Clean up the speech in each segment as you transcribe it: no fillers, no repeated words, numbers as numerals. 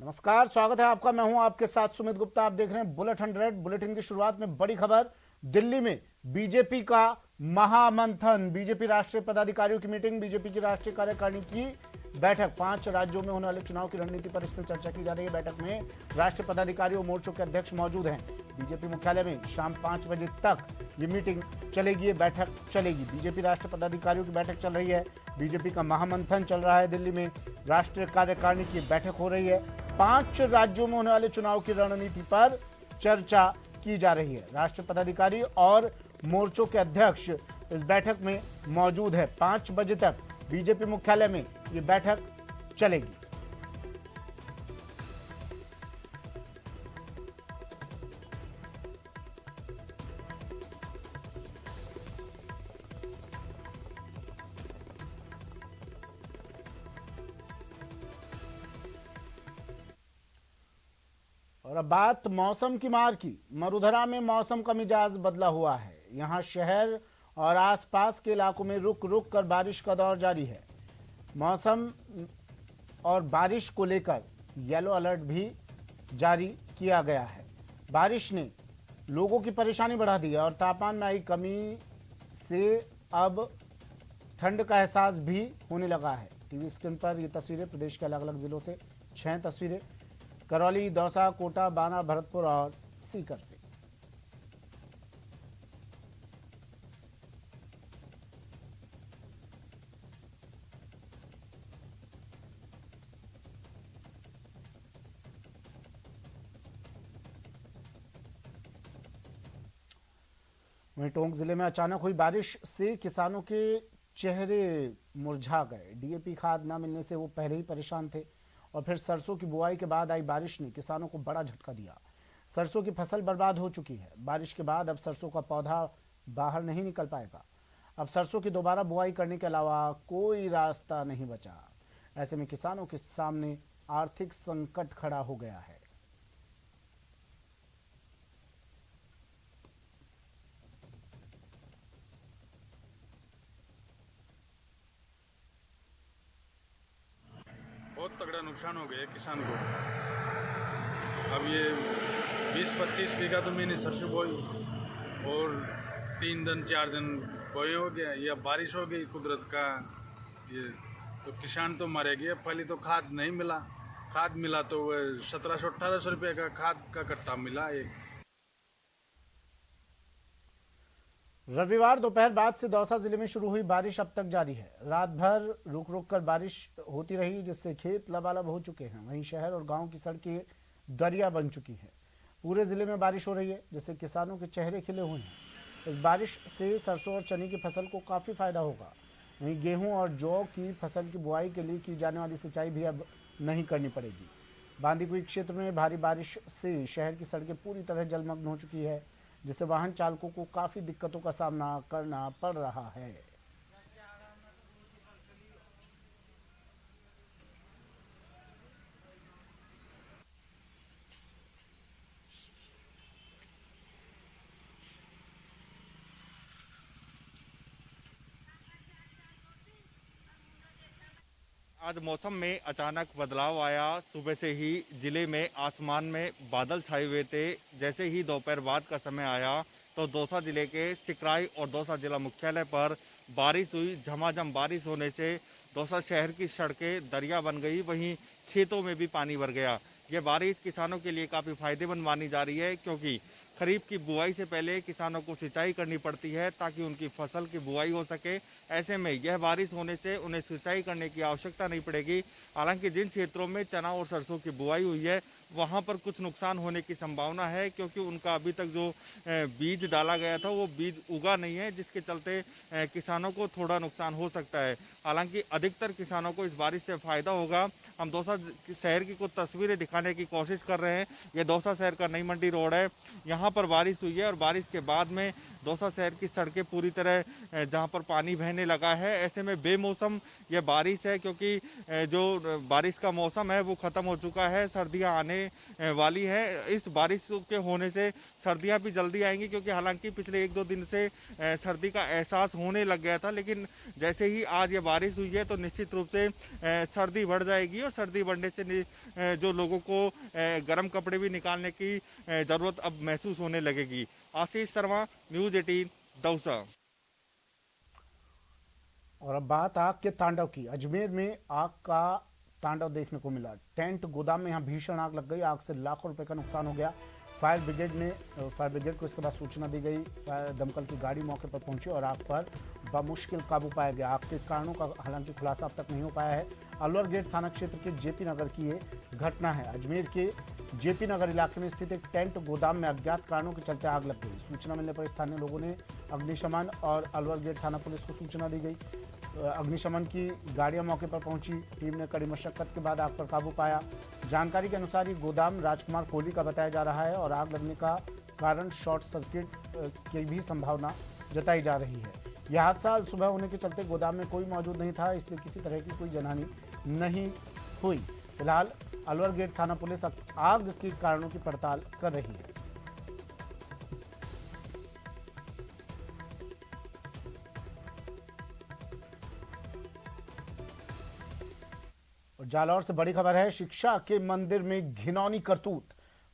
नमस्कार, स्वागत है आपका। मैं हूं आपके साथ सुमित गुप्ता। आप देख रहे हैं बुलेट 100। बुलेटिन की शुरुआत में बड़ी खबर। दिल्ली में बीजेपी का महामंथन, बीजेपी राष्ट्रीय पदाधिकारियों की मीटिंग, बीजेपी की राष्ट्रीय कार्यकारिणी की बैठक। 5 राज्यों में होने वाले चुनाव की रणनीति पर इसमें चर्चा की जा रही है। बैठक में राष्ट्रीय पदाधिकारी और मोर्चों के अध्यक्ष मौजूद हैं। बीजेपी मुख्यालय में शाम 5 बजे तक ये मीटिंग चलेगी, ये बैठक चलेगी। बीजेपी राष्ट्रीय पदाधिकारियों की बैठक चल रही है, बीजेपी का महामंथन चल रहा है। दिल्ली में राष्ट्रीय कार्यकारिणी की बैठक हो रही है। 5 राज्यों में होने वाले चुनाव की रणनीति पर चर्चा की जा रही है। राष्ट्रीय पदाधिकारी और मोर्चों के अध्यक्ष इस बैठक में मौजूद है। 5 बजे तक बीजेपी मुख्यालय में ये बैठक चलेगी। और अब बात मौसम की मार की। मरुधरा में मौसम का मिजाज बदला हुआ है। यहां शहर और आसपास के इलाकों में रुक रुक कर बारिश का दौर जारी है। मौसम और बारिश को लेकर येलो अलर्ट भी जारी किया गया है। बारिश ने लोगों की परेशानी बढ़ा दी है और तापमान में आई कमी से अब ठंड का एहसास भी होने लगा है। टीवी स्क्रीन पर ये तस्वीरें प्रदेश के अलग अलग जिलों से 6 तस्वीरें, करौली, दौसा, कोटा, बाना, भरतपुर और सीकर से। वहीं टोंक जिले में अचानक हुई बारिश से किसानों के चेहरे मुरझा गए। डीएपी खाद न मिलने से वो पहले ही परेशान थे और फिर सरसों की बुआई के बाद आई बारिश ने किसानों को बड़ा झटका दिया। सरसों की फसल बर्बाद हो चुकी है। बारिश के बाद अब सरसों का पौधा बाहर नहीं निकल पाएगा। अब सरसों की दोबारा बुआई करने के अलावा कोई रास्ता नहीं बचा। ऐसे में किसानों के सामने आर्थिक संकट खड़ा हो गया है। बहुत तगड़ा नुकसान हो गया किसान को। अब ये 20-25 बीघा तो मैंने सरसों बोई और 3 दिन 4 दिन बोई हो गया। ये अब बारिश हो गई कुदरत का, ये तो किसान तो मारे गए। पहले तो खाद नहीं मिला, खाद मिला तो वह 1700-1800 रुपये का खाद का कट्टा मिला एक। रविवार दोपहर बाद से दौसा जिले में शुरू हुई बारिश अब तक जारी है। रात भर रुक रुक कर बारिश होती रही, जिससे खेत लबालब हो चुके हैं। वहीं शहर और गांव की सड़कें दरिया बन चुकी हैं। पूरे जिले में बारिश हो रही है, जिससे किसानों के चेहरे खिले हुए हैं। इस बारिश से सरसों और चने की फसल को काफ़ी फायदा होगा। वहीं गेहूं और जौ की फसल की बुआई के लिए की जाने वाली सिंचाई भी अब नहीं करनी पड़ेगी। बांदीकुई क्षेत्र में भारी बारिश से शहर की सड़कें पूरी तरह जलमग्न हो चुकी है, जिससे वाहन चालकों को काफ़ी दिक्कतों का सामना करना पड़ रहा है। आज मौसम में अचानक बदलाव आया। सुबह से ही जिले में आसमान में बादल छाए हुए थे। जैसे ही दोपहर बाद का समय आया तो दौसा जिले के सिकराई और दौसा जिला मुख्यालय पर बारिश हुई। झमाझम बारिश होने से दौसा शहर की सड़कें दरिया बन गई, वहीं खेतों में भी पानी भर गया। यह बारिश किसानों के लिए काफ़ी फायदेमंद मानी जा रही है, क्योंकि खरीफ की बुआई से पहले किसानों को सिंचाई करनी पड़ती है ताकि उनकी फसल की बुआई हो सके। ऐसे में यह बारिश होने से उन्हें सिंचाई करने की आवश्यकता नहीं पड़ेगी। हालांकि जिन क्षेत्रों में चना और सरसों की बुआई हुई है वहां पर कुछ नुकसान होने की संभावना है, क्योंकि उनका अभी तक जो बीज डाला गया था वो बीज उगा नहीं है, जिसके चलते किसानों को थोड़ा नुकसान हो सकता है। हालांकि अधिकतर किसानों को इस बारिश से फायदा होगा। हम दौसा शहर की कुछ तस्वीरें दिखाने की कोशिश कर रहे हैं। ये दौसा शहर का नई मंडी रोड है। यहाँ पर बारिश हुई है और बारिश के बाद में दौसा शहर की सड़कें पूरी तरह जहां पर पानी बहने लगा है। ऐसे में बेमौसम यह बारिश है, क्योंकि जो बारिश का मौसम है वो ख़त्म हो चुका है, सर्दियां आने वाली है। इस बारिश के होने से सर्दियां भी जल्दी आएंगी, क्योंकि हालांकि पिछले 1-2 दिन से सर्दी का एहसास होने लग गया था, लेकिन जैसे ही आज ये बारिश हुई है तो निश्चित रूप से सर्दी बढ़ जाएगी और सर्दी बढ़ने से जो लोगों को गर्म कपड़े भी निकालने की ज़रूरत अब महसूस होने लगेगी। आशीष शर्मा, न्यूज़ 18, दौसा। और अब बात आग के तांडव की। अजमेर में आग का तांडव देखने को मिला। टेंट गोदाम में यहां भीषण आग लग गई। आग से लाखों रुपए का नुकसान हो गया। फायर ब्रिगेड को इसके बाद सूचना दी गई। दमकल की गाड़ी मौके पर पहुंची और आग पर बमुश्किल काबू पाया गया। आग के कारणों का हालांकि खुलासा अब तक नहीं हो पाया है। अलवर गेट थाना क्षेत्र के जेपी नगर की ये घटना है। अजमेर के जेपी नगर इलाके में स्थित एक टेंट गोदाम में अज्ञात कारणों के चलते आग लग गई। सूचना मिलने पर स्थानीय लोगों ने अग्निशमन और अलवर गेट थाना पुलिस को सूचना दी गई। अग्निशमन की गाड़ियां मौके पर पहुंची। टीम ने कड़ी मशक्कत के बाद आग पर काबू पाया। जानकारी के अनुसार ये गोदाम राजकुमार कोहली का बताया जा रहा है और आग लगने का कारण शॉर्ट सर्किट की भी संभावना जताई जा रही है। यह हादसा सुबह होने के चलते गोदाम में कोई मौजूद नहीं था, इसलिए किसी तरह की कोई जनहानि नहीं हुई। फिलहाल अलवर गेट थाना पुलिस आग के कारणों की पड़ताल कर रही है। जालौर से बड़ी खबर है। शिक्षा के मंदिर में घिनौनी करतूत।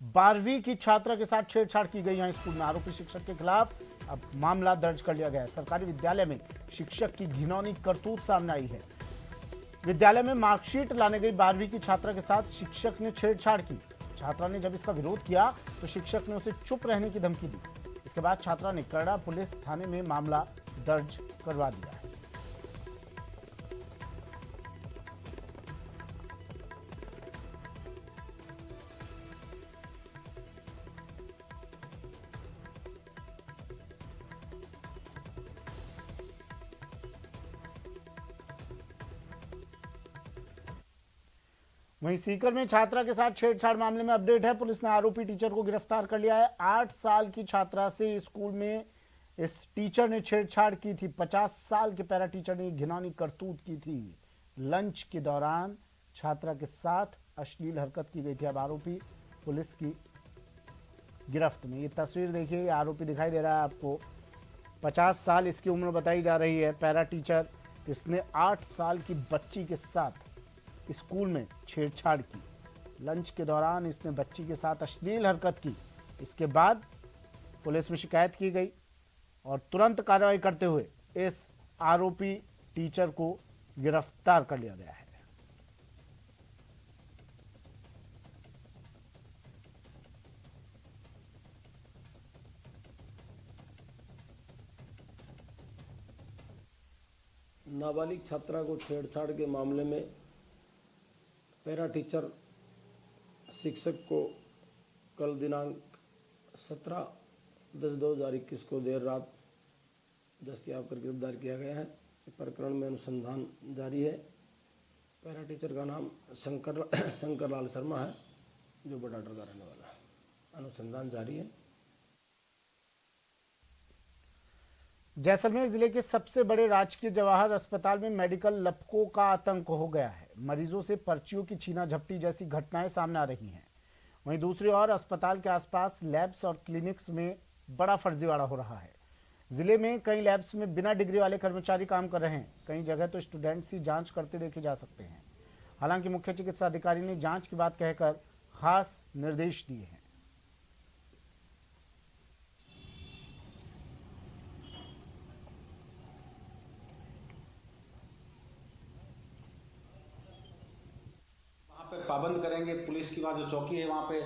12वीं की छात्रा के साथ छेड़छाड़ की गई है स्कूल में। आरोपी शिक्षक के खिलाफ अब मामला दर्ज कर लिया गया है। सरकारी विद्यालय में शिक्षक की घिनौनी करतूत सामने आई है। विद्यालय में मार्कशीट लाने गई 12वीं की छात्रा के साथ शिक्षक ने छेड़छाड़ की। छात्रा ने जब इसका विरोध किया तो शिक्षक ने उसे चुप रहने की धमकी दी। इसके बाद छात्रा ने करड़ा पुलिस थाने में मामला दर्ज करवा दिया है। वहीं सीकर में छात्रा के साथ छेड़छाड़ मामले में अपडेट है। पुलिस ने आरोपी टीचर को गिरफ्तार कर लिया है। 8 साल की छात्रा से स्कूल में इस टीचर ने छेड़छाड़ की थी। 50 साल के पैरा टीचर ने घिनौनी करतूत की थी। लंच के दौरान छात्रा के साथ अश्लील हरकत की गई थी। अब आरोपी पुलिस की गिरफ्त में। ये तस्वीर देखिए, आरोपी दिखाई दे रहा है आपको। 50 साल इसकी उम्र बताई जा रही है। पैरा टीचर, इसने 8 साल की बच्ची के साथ स्कूल में छेड़छाड़ की। लंच के दौरान इसने बच्ची के साथ अश्लील हरकत की। इसके बाद पुलिस में शिकायत की गई और तुरंत कार्रवाई करते हुए इस आरोपी टीचर को गिरफ्तार कर लिया गया है। नाबालिग छात्रा को छेड़छाड़ के मामले में पैरा टीचर शिक्षक को कल दिनांक 17/10/2021 को देर रात दस्तयाब कर गिरफ्तार किया गया है। इस प्रकरण में अनुसंधान जारी है। पैरा टीचर का नाम शंकर लाल शर्मा है, जो बटाटर का रहने वाला है। अनुसंधान जारी है। जैसलमेर जिले के सबसे बड़े राजकीय जवाहर अस्पताल में मेडिकल लपकों का आतंक हो गया है। मरीजों से पर्चियों की छीना झपटी जैसी घटनाएं सामने आ रही हैं। वहीं दूसरी ओर अस्पताल के आसपास लैब्स और क्लिनिक्स में बड़ा फर्जीवाड़ा हो रहा है। जिले में कई लैब्स में बिना डिग्री वाले कर्मचारी काम कर रहे हैं। कई जगह तो स्टूडेंट्स ही जांच करते देखे जा सकते हैं। हालांकि मुख्य चिकित्सा अधिकारी ने जांच की बात कहकर खास निर्देश दिए हैं। पाबंद करेंगे। पुलिस की वहाँ जो चौकी है वहाँ पे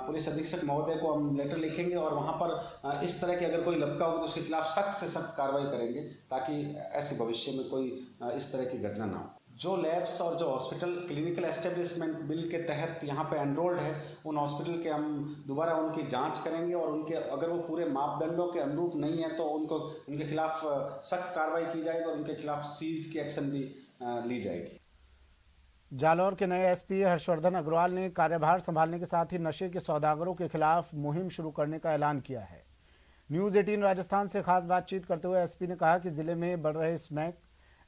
पुलिस अधीक्षक महोदय को हम लेटर लिखेंगे और वहाँ पर इस तरह की अगर कोई लपका होगा तो उसके खिलाफ सख्त से सख्त कार्रवाई करेंगे, ताकि ऐसे भविष्य में कोई इस तरह की घटना ना हो। जो लैब्स और जो हॉस्पिटल क्लिनिकल एस्टेब्लिशमेंट बिल के तहत यहाँ पे एनरोल्ड है, उन हॉस्पिटल के हम दोबारा उनकी जांच करेंगे और उनके अगर वो पूरे मापदंडों के अनुरूप नहीं है तो उनके खिलाफ सख्त कार्रवाई की जाएगी और उनके खिलाफ सीज की एक्शन भी ली जाएगी। जालौर के नए एसपी हर्षवर्धन अग्रवाल ने कार्यभार संभालने के साथ ही नशे के सौदागरों के खिलाफ मुहिम शुरू करने का ऐलान किया है। न्यूज 18 राजस्थान से खास बातचीत करते हुए एसपी ने कहा कि जिले में बढ़ रहे स्मैक,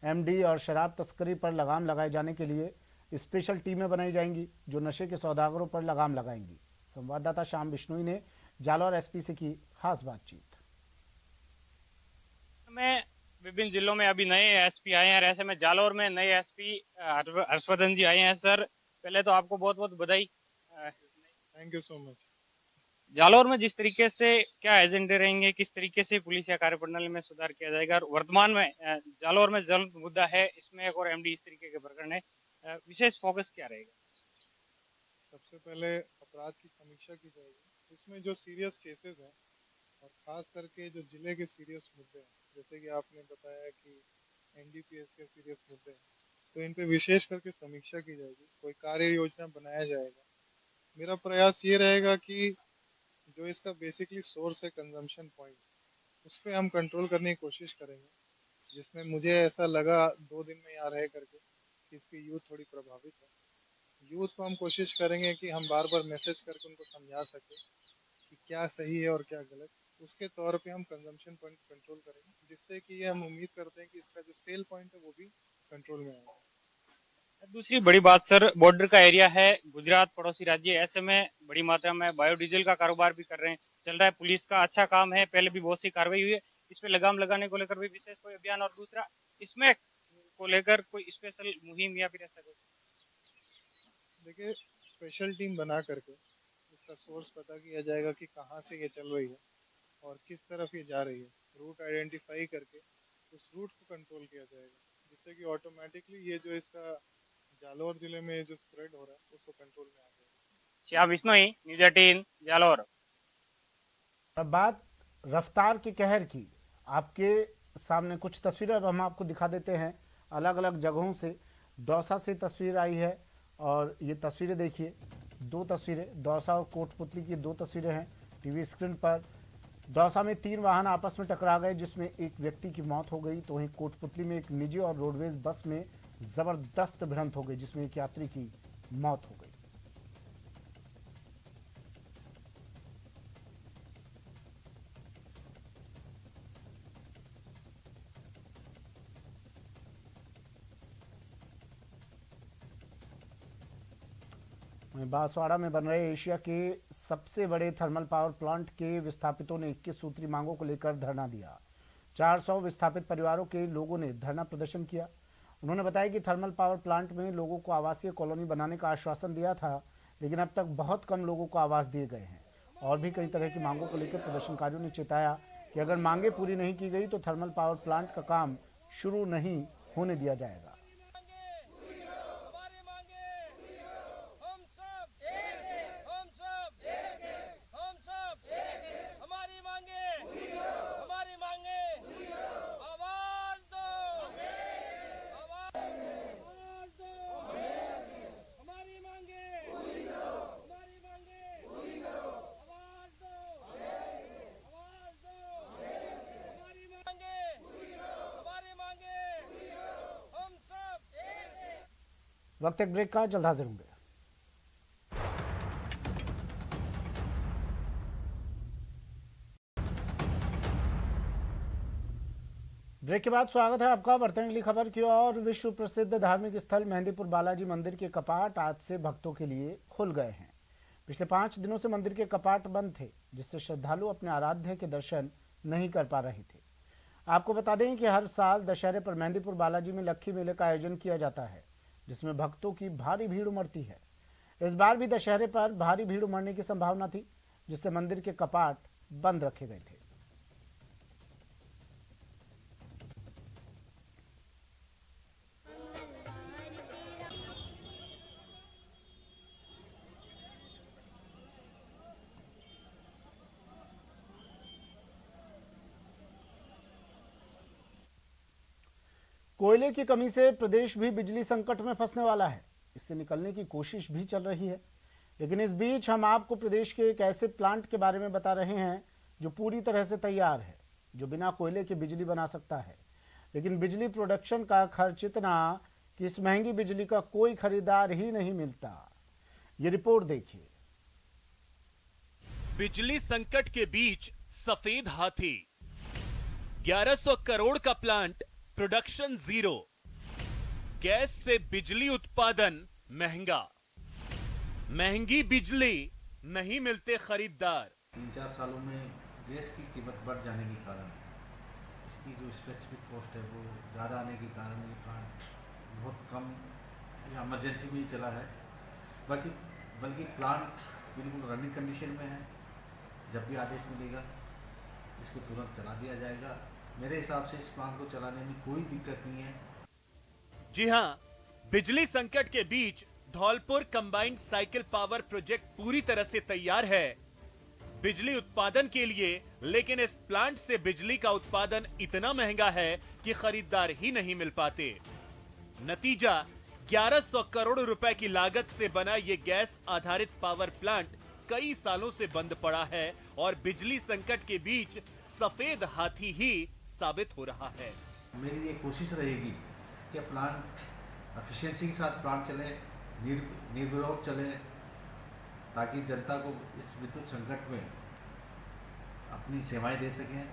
एमडी और शराब तस्करी पर लगाम लगाए जाने के लिए स्पेशल टीमें बनाई जाएंगी जो नशे के सौदागरों पर लगाम लगाएंगी। संवाददाता श्याम बिश्नोई ने जालौर एसपी से की खास बातचीत। में विभिन्न जिलों में अभी नए एसपी आए हैं और ऐसे में जालौर में नए एसपी हर्षवर्धन जी आए हैं। सर, पहले तो आपको बहुत बहुत बधाई। Thank you so much. Jalore में जिस तरीके से क्या एजेंडे रहेंगे, किस तरीके से पुलिस या कार्यप्रणाली में सुधार किया जाएगा, और वर्तमान में जालौर में जल मुद्दा है, इसमें एक और एमडी इस तरीके के प्रकरण है, विशेष फोकस क्या रहेगा? सबसे पहले अपराध की समीक्षा की जाएगी, इसमें जो सीरियस केसेस हैं और खास करके जो जिले के सीरियस मुद्दे हैं, जैसे कि आपने बताया कि एनडीपीएस के सीरियस मुद्दे हैं, तो इन पे विशेष करके समीक्षा की जाएगी, कोई कार्य योजना बनाया जाएगा। मेरा प्रयास ये रहेगा कि जो इसका बेसिकली सोर्स है कंजम्पशन पॉइंट, उस पर हम कंट्रोल करने की कोशिश करेंगे, जिसमें मुझे ऐसा लगा 2 दिन में यहाँ रह करके कि इसकी यूथ थोड़ी प्रभावित है। यूथ को हम कोशिश करेंगे कि हम बार बार मैसेज करके उनको समझा सके कि क्या सही है और क्या गलत। उसके तौर पे हम कंजम्पशन पॉइंट कंट्रोल करेंगे, जिससे कि ये हम उम्मीद करते हैं कि इसका जो सेल पॉइंट है वो भी कंट्रोल में आएगा। दूसरी बड़ी बात सर, बॉर्डर का एरिया है, गुजरात पड़ोसी राज्य, ऐसे में बड़ी मात्रा में बायोडीजल का कारोबार भी कर रहे हैं, चल रहा है। पुलिस का अच्छा काम है, पहले भी बहुत सी कार्रवाई हुई है, इस पे लगाम लगाने को लेकर भी विशेष कोई अभियान, और दूसरा इसमें को लेकर कोई स्पेशल मुहिम या फिर ऐसा कुछ? देखिए, स्पेशल टीम बना करके इसका सोर्स पता किया जाएगा कि कहाँ से ये चल रही है और किस तरफ ये जा रही है। रूट आइडेंटिफाई करके उस रूट को कंट्रोल किया जाएगा, जिससे कि ऑटोमेटिकली ये जो इसका जालौर जिले में जो स्प्रेड हो रहा है उसको कंट्रोल में आ जाएगा। श्याम बिश्नोई, न्यूज 18 जालौर। अब बात रफ्तार के कहर की, आपके सामने कुछ तस्वीरें अब हम आपको दिखा देते हैं अलग अलग जगहों से। दौसा से तस्वीर आई है और ये तस्वीरें देखिए, 2 तस्वीरें, दौसा और कोटपुतली की 2 तस्वीरें हैं टीवी स्क्रीन पर। दौसा में 3 वाहन आपस में टकरा गए जिसमें एक व्यक्ति की मौत हो गई, तो वहीं कोटपुतली में एक निजी और रोडवेज बस में जबरदस्त भिड़ंत हो गई जिसमें एक यात्री की मौत हो गई। बांसवाड़ा में बन रहे एशिया के सबसे बड़े थर्मल पावर प्लांट के विस्थापितों ने 21 सूत्री मांगों को लेकर धरना दिया। 400 विस्थापित परिवारों के लोगों ने धरना प्रदर्शन किया। उन्होंने बताया कि थर्मल पावर प्लांट में लोगों को आवासीय कॉलोनी बनाने का आश्वासन दिया था, लेकिन अब तक बहुत कम लोगों को आवास दिए गए हैं। और भी कई तरह की मांगों को लेकर प्रदर्शनकारियों ने चेताया कि अगर मांगे पूरी नहीं की गई तो थर्मल पावर प्लांट का काम शुरू नहीं होने दिया जाएगा। वक्त एक ब्रेक का, जल्द हाजिर होंगे। ब्रेक के बाद स्वागत है आपका। बढ़ते हैं अगली खबर की ओर। विश्व प्रसिद्ध धार्मिक स्थल मेहंदीपुर बालाजी मंदिर के कपाट आज से भक्तों के लिए खुल गए हैं। पिछले 5 दिनों से मंदिर के कपाट बंद थे, जिससे श्रद्धालु अपने आराध्य के दर्शन नहीं कर पा रहे थे। आपको बता दें कि हर साल दशहरे पर मेहंदीपुर बालाजी में लक्खी मेले का आयोजन किया जाता है, जिसमें भक्तों की भारी भीड़ उमड़ती है। इस बार भी दशहरे पर भारी भीड़ उमड़ने की संभावना थी, जिससे मंदिर के कपाट बंद रखे गए थे। कोयले की कमी से प्रदेश भी बिजली संकट में फंसने वाला है। इससे निकलने की कोशिश भी चल रही है, लेकिन इस बीच हम आपको प्रदेश के एक ऐसे प्लांट के बारे में बता रहे हैं जो पूरी तरह से तैयार है, जो बिना कोयले के बिजली बना सकता है। लेकिन बिजली प्रोडक्शन का खर्च इतना कि इस महंगी बिजली का कोई खरीदार ही नहीं मिलता। ये रिपोर्ट देखिए। बिजली संकट के बीच सफेद हाथी। 1100 करोड़ का प्लांट, प्रोडक्शन जीरो। गैस से बिजली उत्पादन महंगा। महंगी बिजली, नहीं मिलते खरीदार। 3-4 सालों में गैस की कीमत बढ़ जाने के कारण इसकी जो स्पेसिफिक कॉस्ट है वो ज़्यादा आने के कारण ये प्लांट बहुत कम या इमरजेंसी में ही चला है। बल्कि प्लांट बिल्कुल रनिंग कंडीशन में है। जब भी आदेश मिलेगा इसको तुरंत चला दिया जाएगा। मेरे हिसाब से इस प्लांट को चलाने में कोई दिक्कत नहीं है। जी हां, बिजली संकट के बीच Dholpur combined cycle power project पूरी तरह से तैयार है बिजली उत्पादन के लिए, लेकिन इस प्लांट से बिजली का उत्पादन इतना महंगा है कि खरीदार ही नहीं मिल पाते। नतीजा 1100 करोड़ रुपए की लागत से बना ये गैस आधारित पावर प्लांट कई सालों से बंद पड़ा है और बिजली संकट के बीच सफेद हाथी ही साबित हो रहा है। मेरी ये कोशिश रहेगी कि प्लांट एफिशिएंसी के साथ प्लांट चले, निर्विरोध चले, ताकि जनता को इस विद्युत संकट में अपनी सेवाएं दे सकें।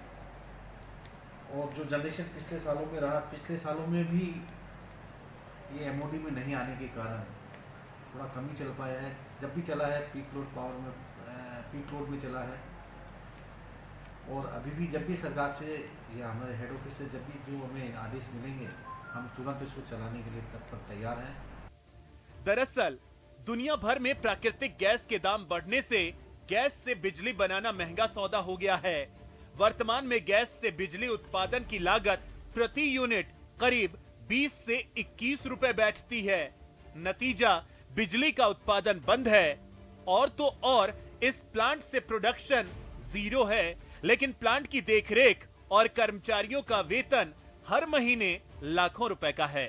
और जो जनरेशन पिछले सालों में रहा, पिछले सालों में भी ये एमओडी में नहीं आने के कारण थोड़ा कम ही चल पाया है। जब भी चला है पीक लोड पावर में, पीक लोड में चला है। और अभी भी जब भी सरकार से या हमारे हेड ऑफिस से जब भी जो हमें आदेश मिलेंगे हम तुरंत इसको चलाने के लिए तत्पर तैयार हैं। दरअसल दुनिया भर में प्राकृतिक गैस के दाम बढ़ने से गैस से बिजली बनाना महंगा सौदा हो गया है। वर्तमान में गैस से बिजली उत्पादन की लागत प्रति यूनिट करीब 20 से 21 रुपए बैठती है। नतीजा बिजली का उत्पादन बंद है और तो और इस प्लांट से प्रोडक्शन जीरो है, लेकिन प्लांट की देखरेख और कर्मचारियों का वेतन हर महीने लाखों रुपए का है।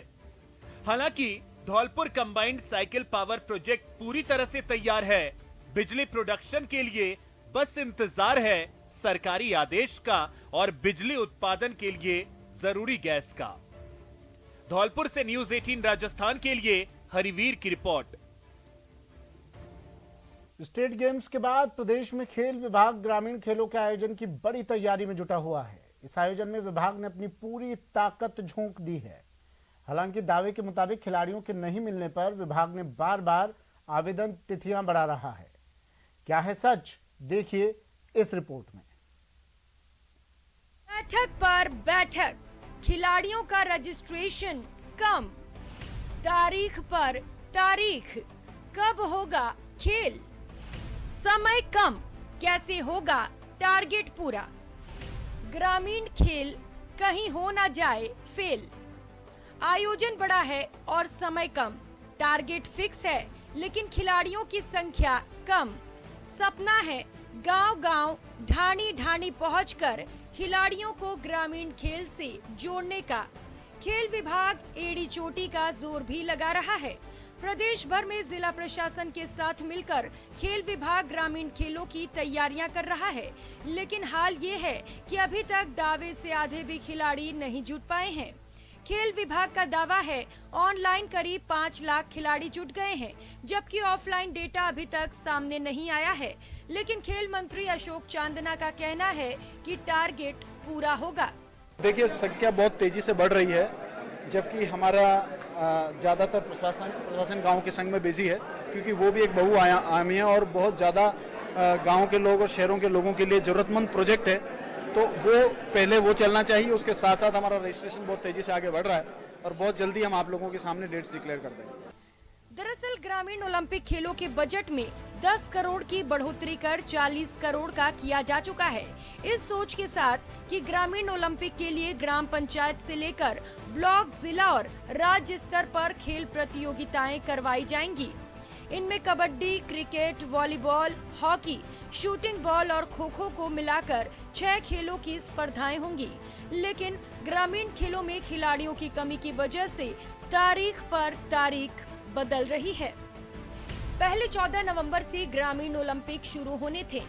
हालांकि Dholpur combined cycle power project पूरी तरह से तैयार है। बिजली प्रोडक्शन के लिए बस इंतजार है सरकारी आदेश का और बिजली उत्पादन के लिए जरूरी गैस का। धौलपुर से न्यूज़ 18 राजस्थान के लिए हरिवीर की रिपोर्ट। स्टेट गेम्स के बाद प्रदेश में खेल विभाग ग्रामीण खेलों के आयोजन की बड़ी तैयारी में जुटा हुआ है। इस आयोजन में विभाग ने अपनी पूरी ताकत झोंक दी है। हालांकि दावे के मुताबिक खिलाड़ियों के नहीं मिलने पर विभाग ने बार बार आवेदन तिथियां बढ़ा रहा है। क्या है सच, देखिए इस रिपोर्ट में। बैठक पर बैठक, खिलाड़ियों का रजिस्ट्रेशन कम, तारीख पर तारीख, कब होगा खेल, समय कम, कैसे होगा टारगेट पूरा। ग्रामीण खेल कहीं हो ना जाए फेल। आयोजन बड़ा है और समय कम, टारगेट फिक्स है लेकिन खिलाड़ियों की संख्या कम। सपना है गांव-गांव, ढाणी-ढाणी पहुंचकर खिलाड़ियों को ग्रामीण खेल से जोड़ने का। खेल विभाग एड़ी चोटी का जोर भी लगा रहा है। प्रदेश भर में जिला प्रशासन के साथ मिलकर खेल विभाग ग्रामीण खेलों की तैयारियां कर रहा है, लेकिन हाल ये है कि अभी तक दावे से आधे भी खिलाड़ी नहीं जुट पाए हैं। खेल विभाग का दावा है ऑनलाइन करीब 5 लाख खिलाड़ी जुट गए हैं, जबकि ऑफलाइन डेटा अभी तक सामने नहीं आया है। लेकिन खेल मंत्री अशोक चांदना का कहना है कि टारगेट पूरा होगा। देखिए, संख्या बहुत तेजी से बढ़ रही है, जबकि हमारा ज़्यादातर प्रशासन गांव के संग में बिजी है, क्योंकि वो भी एक बहुआयामी है और बहुत ज़्यादा गांव के लोग और शहरों के लोगों के लिए ज़रूरतमंद प्रोजेक्ट है। तो वो पहले वो चलना चाहिए। उसके साथ साथ हमारा रजिस्ट्रेशन बहुत तेजी से आगे बढ़ रहा है और बहुत जल्दी हम आप लोगों के सामने डेट्स डिक्लेयर कर देंगे। दरअसल ग्रामीण ओलंपिक खेलों के बजट में 10 करोड़ की बढ़ोतरी कर 40 करोड़ का किया जा चुका है। इस सोच के साथ कि ग्रामीण ओलंपिक के लिए ग्राम पंचायत से लेकर ब्लॉक, जिला और राज्य स्तर पर खेल प्रतियोगिताएं करवाई जाएंगी। इनमें kabaddi, cricket, volleyball, hockey, shooting ball और खो-खो को मिलाकर 6 खेलों की स्पर्धाएं होंगी। लेकिन ग्रामीण खेलों में खिलाड़ियों की कमी की वजह से तारीख पर तारीख बदल रही है। पहले 14 नवंबर से ग्रामीण ओलंपिक शुरू होने थे,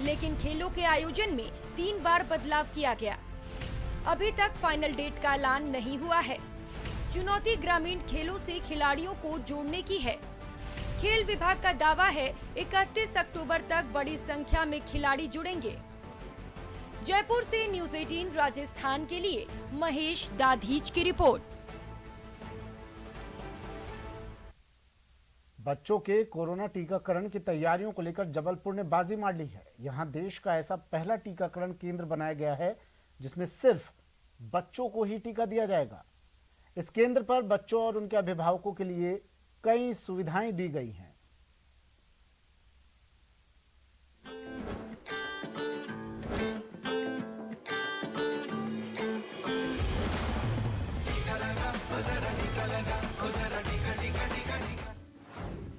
लेकिन खेलों के आयोजन में 3 बार बदलाव किया गया। अभी तक फाइनल डेट का ऐलान नहीं हुआ है। चुनौती ग्रामीण खेलों से खिलाड़ियों को जोड़ने की है। खेल विभाग का दावा है 31 अक्टूबर तक बड़ी संख्या में खिलाड़ी जुड़ेंगे। जयपुर से न्यूज 18 राजस्थान के लिए महेश दाधीच की रिपोर्ट। बच्चों के कोरोना टीकाकरण की तैयारियों को लेकर जबलपुर ने बाजी मार ली है। यहां देश का ऐसा पहला टीकाकरण केंद्र बनाया गया है जिसमें सिर्फ बच्चों को ही टीका दिया जाएगा। इस केंद्र पर बच्चों और उनके अभिभावकों के लिए कई सुविधाएं दी गई हैं।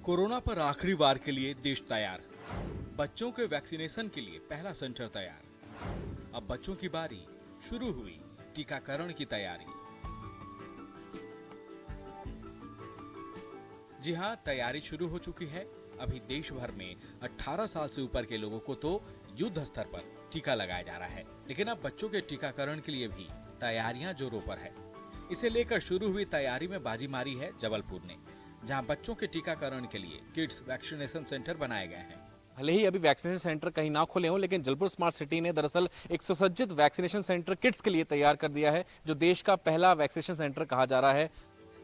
कोरोना पर आखिरी बार के लिए देश तैयार। बच्चों के वैक्सीनेशन के लिए पहला सेंटर तैयार। अब बच्चों की बारी, शुरू हुई टीकाकरण की तैयारी। जी हां, तैयारी शुरू हो चुकी है। अभी देश भर में 18 साल से ऊपर के लोगों को तो युद्ध स्तर पर टीका लगाया जा रहा है, लेकिन अब बच्चों के टीकाकरण के लिए भी तैयारियां जोरों पर है। इसे लेकर शुरू हुई तैयारी में बाजी मारी है जबलपुर ने, जहां बच्चों के टीकाकरण के लिए किड्स वैक्सीनेशन सेंटर बनाए गए हैं। भले ही अभी वैक्सीनेशन सेंटर कहीं ना खुले हों, लेकिन जबलपुर स्मार्ट सिटी ने दरअसल एक सुसज्जित वैक्सीनेशन सेंटर किड्स के लिए तैयार कर दिया है, जो देश का पहला वैक्सीनेशन सेंटर कहा जा रहा है।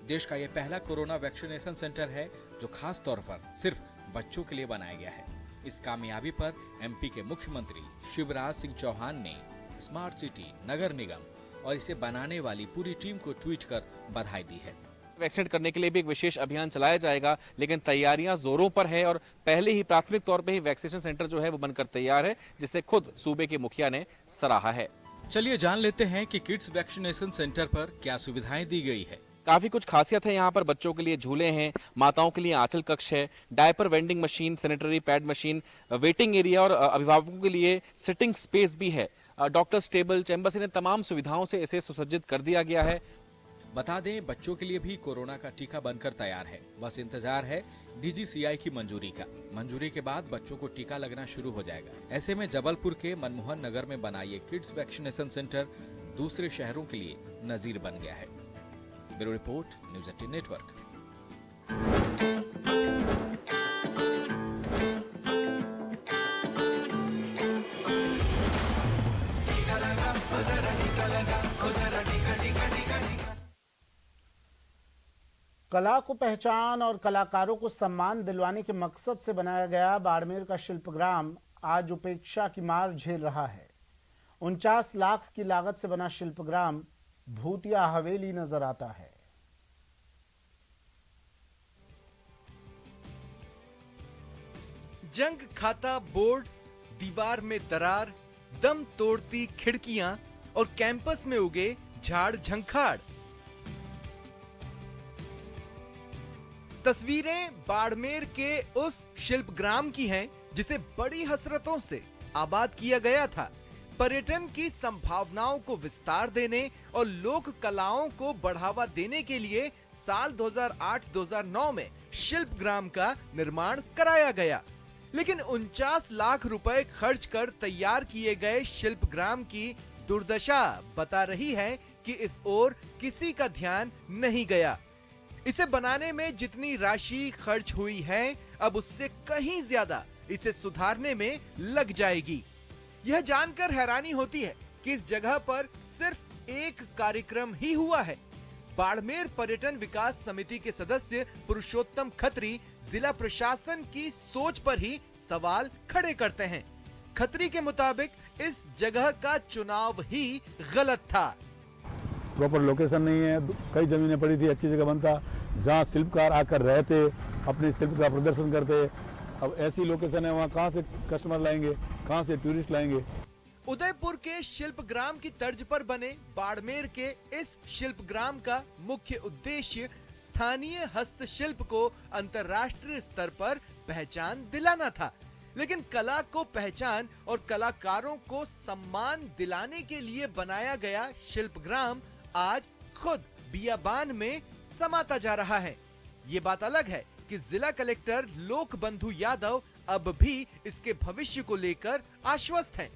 देश का यह पहला कोरोना वैक्सीनेशन सेंटर है जो खास तौर पर सिर्फ बच्चों के लिए बनाया गया है। इस कामयाबी पर एमपी के मुख्यमंत्री शिवराज सिंह चौहान ने स्मार्ट सिटी, नगर निगम और इसे बनाने वाली पूरी टीम को ट्वीट कर बधाई दी है। वैक्सीनेट करने के लिए भी एक विशेष अभियान चलाया जाएगा, लेकिन तैयारियां जोरों पर है और पहले ही प्राथमिक तौर पे ही वैक्सीनेशन सेंटर जो है वो बनकर तैयार है, जिसे खुद सूबे के मुखिया ने सराहा है। चलिए जान लेते हैं कि किड्स वैक्सीनेशन सेंटर पर क्या सुविधाएं दी गई है। काफी कुछ खासियत है यहाँ पर। बच्चों के लिए झूले हैं, माताओं के लिए आंचल कक्ष है, diaper vending machine, sanitary pad machine, waiting area और अभिभावकों के लिए सिटिंग स्पेस भी है। डॉक्टर्स टेबल, चैम्बर्स, इन्हें तमाम सुविधाओं से इसे सुसज्जित कर दिया गया है। बता दें, बच्चों के लिए भी कोरोना का टीका बनकर तैयार है। बस इंतजार है DGCI की मंजूरी का। मंजूरी के बाद बच्चों को टीका लगना शुरू हो जाएगा। ऐसे में जबलपुर के मनमोहन नगर में बना ये किड्स वैक्सीनेशन सेंटर दूसरे शहरों के लिए नजीर बन गया है। Bureau report, news 18 network. कला को पहचान और कलाकारों को सम्मान दिलवाने के मकसद से बनाया गया बाड़मेर का शिल्पग्राम आज उपेक्षा की मार झेल रहा है। 49 लाख की लागत से बना शिल्पग्राम भूतिया हवेली नजर आता है। जंग खाता बोर्ड, दीवार में दरार, दम तोड़ती खिड़कियां और कैंपस में उगे झाड़ झंखाड़। तस्वीरें बाड़मेर के उस शिल्पग्राम की हैं जिसे बड़ी हसरतों से आबाद किया गया था। पर्यटन की संभावनाओं को विस्तार देने और लोक कलाओं को बढ़ावा देने के लिए साल 2008-2009 में शिल्पग्राम का निर्माण कराया गया, लेकिन 49 लाख रुपए खर्च कर तैयार किए गए शिल्पग्राम की दुर्दशा बता रही है कि इस ओर किसी का ध्यान नहीं गया। इसे बनाने में जितनी राशि खर्च हुई है, अब उससे कहीं ज्यादा इसे सुधारने में लग जाएगी। यह जानकर हैरानी होती है कि इस जगह पर सिर्फ एक कार्यक्रम ही हुआ है। बाड़मेर पर्यटन विकास समिति के सदस्य पुरुषोत्तम खत्री जिला प्रशासन की सोच पर ही सवाल खड़े करते हैं। खत्री के मुताबिक इस जगह का चुनाव ही गलत था। प्रॉपर लोकेशन नहीं है, कई जमीनें पड़ी थी, अच्छी जगह बनता जहाँ शिल्पकार आकर रहते, अपने शिल्प का प्रदर्शन करते। अब ऐसी लोकेशन है, वहाँ कहाँ से कस्टमर लाएंगे, कहाँ से टूरिस्ट लाएंगे। उदयपुर के शिल्पग्राम की तर्ज पर बने बाड़मेर के इस शिल्पग्राम का मुख्य उद्देश्य स्थानीय हस्तशिल्प को अंतर्राष्ट्रीय स्तर पर पहचान दिलाना था, लेकिन कला को पहचान और कलाकारों को सम्मान दिलाने के लिए बनाया गया शिल्पग्राम आज खुद बियाबान में समाता जा रहा है। ये बात अलग है कि जिला कलेक्टर लोक बंधु यादव अब भी इसके भविष्य को लेकर आश्वस्त हैं।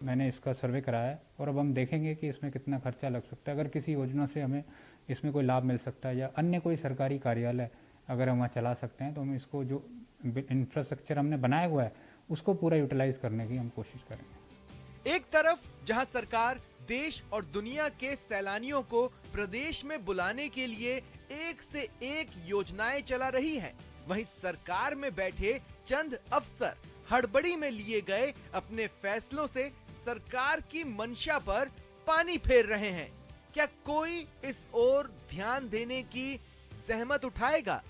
मैंने इसका सर्वे कराया है और अब हम देखेंगे कि इसमें कितना खर्चा लग सकता है। अगर किसी योजना से हमें इसमें कोई लाभ मिल सकता है या अन्य कोई सरकारी कार्यालय अगर हम वहाँ चला सकते हैं, तो हम इसको जो इंफ्रास्ट्रक्चर हमने बनाया हुआ है उसको पूरा यूटिलाइज करने की हम कोशिश करेंगे। एक तरफ जहां सरकार देश और दुनिया के सैलानियों को प्रदेश में बुलाने के लिए एक से एक योजनाएं चला रही है, वहीं सरकार में बैठे चंद अफसर हड़बड़ी में लिए गए अपने फैसलों से सरकार की मंशा पर पानी फेर रहे हैं। क्या कोई इस ओर ध्यान देने की जहमत उठाएगा?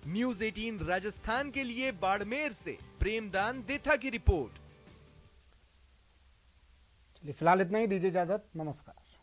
न्यूज़ 18 राजस्थान के लिए बाड़मेर से प्रेमदान देथा की रिपोर्ट। चलिए फिलहाल इतना ही, दीजिए इजाजत, नमस्कार।